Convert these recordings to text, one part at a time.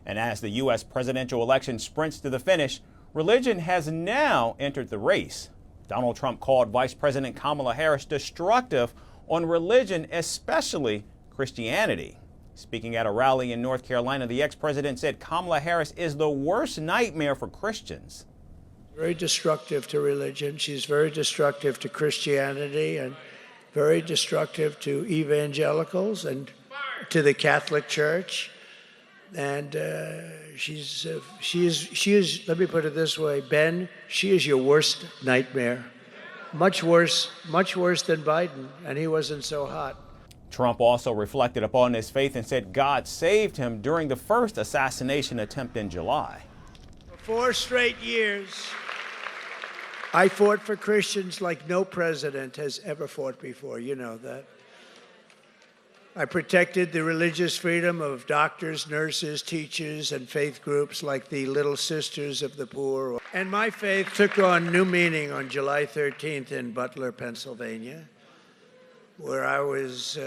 And as the U.S. presidential election sprints to the finish, religion has now entered the race. Donald Trump called Vice President Kamala Harris destructive on religion, especially Christianity. Speaking at a rally in North Carolina, the ex-president said Kamala Harris is the worst nightmare for Christians. Very destructive to religion. She's very destructive to Christianity and very destructive to evangelicals and to the Catholic Church. And she is, let me put it this way, Ben, she is your worst nightmare. Much worse than Biden, and he wasn't so hot. Trump also reflected upon his faith and said God saved him during the first assassination attempt in July. For 4 straight years, I fought for Christians like no president has ever fought before. You know that. I protected the religious freedom of doctors, nurses, teachers, and faith groups like the Little Sisters of the Poor. And my faith took on new meaning on July 13th in Butler, Pennsylvania, where I was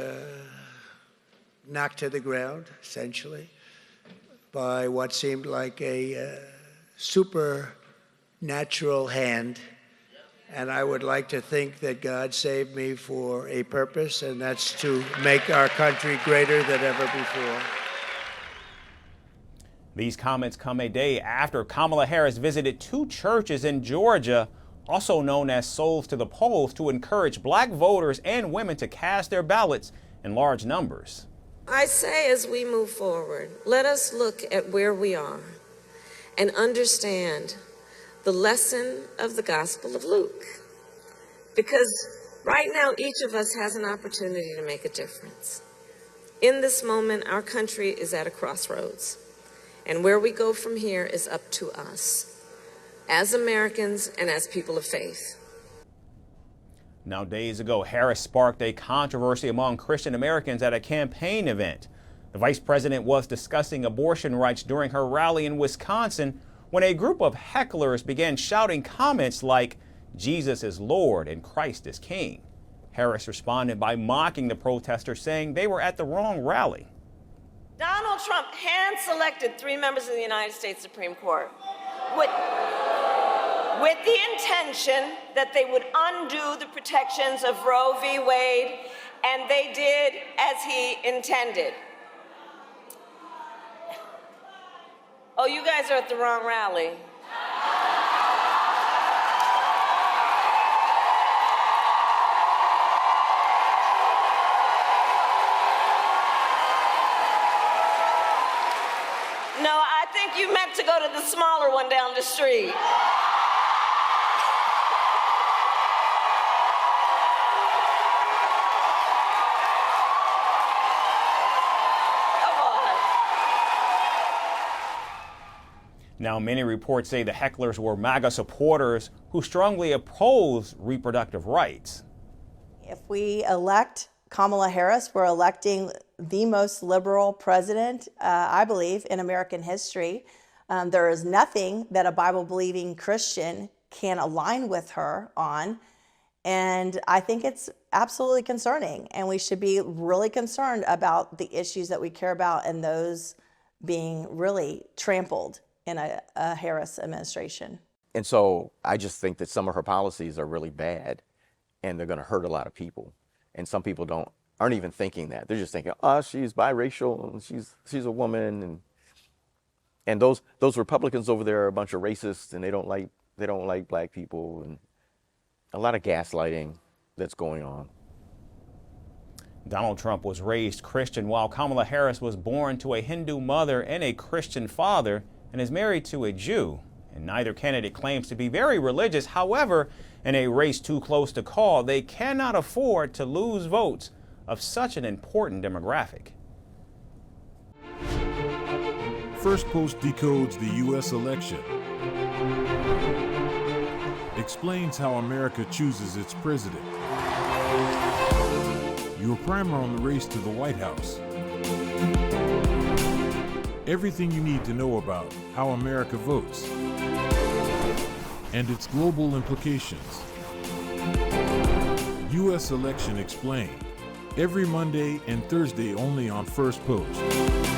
knocked to the ground, essentially, by what seemed like a supernatural hand. And I would like to think that God saved me for a purpose, and that's to make our country greater than ever before. These comments come a day after Kamala Harris visited 2 churches in Georgia, also known as Souls to the Polls, to encourage black voters and women to cast their ballots in large numbers. I say as we move forward, let us look at where we are and understand the lesson of the Gospel of Luke. Because right now, each of us has an opportunity to make a difference. In this moment, our country is at a crossroads. And where we go from here is up to us, as Americans and as people of faith. Now, days ago, Harris sparked a controversy among Christian Americans at a campaign event. The vice president was discussing abortion rights during her rally in Wisconsin when a group of hecklers began shouting comments like, "Jesus is Lord and Christ is King." Harris responded by mocking the protesters, saying they were at the wrong rally. Donald Trump hand-selected 3 members of the United States Supreme Court with the intention that they would undo the protections of Roe v. Wade, and they did as he intended. Oh, you guys are at the wrong rally. No, I think you meant to go to the smaller one down the street. Now, many reports say the hecklers were MAGA supporters who strongly oppose reproductive rights. If we elect Kamala Harris, we're electing the most liberal president, I believe, in American history. There is nothing that a Bible-believing Christian can align with her on. And I think it's absolutely concerning. And we should be really concerned about the issues that we care about and those being really trampled in a Harris administration. And so I just think that some of her policies are really bad and they're going to hurt a lot of people. And some people aren't even thinking that. They're just thinking, oh, she's biracial and she's a woman. And those Republicans over there are a bunch of racists and they don't like black people, and a lot of gaslighting that's going on. Donald Trump was raised Christian while Kamala Harris was born to a Hindu mother and a Christian father and is married to a Jew. And neither candidate claims to be very religious. However, in a race too close to call, they cannot afford to lose votes of such an important demographic. Firstpost decodes the U.S. election, explains how America chooses its president, your primer on the race to the White House, everything you need to know about how America votes and its global implications. U.S. Election Explained, every Monday and Thursday only on Firstpost.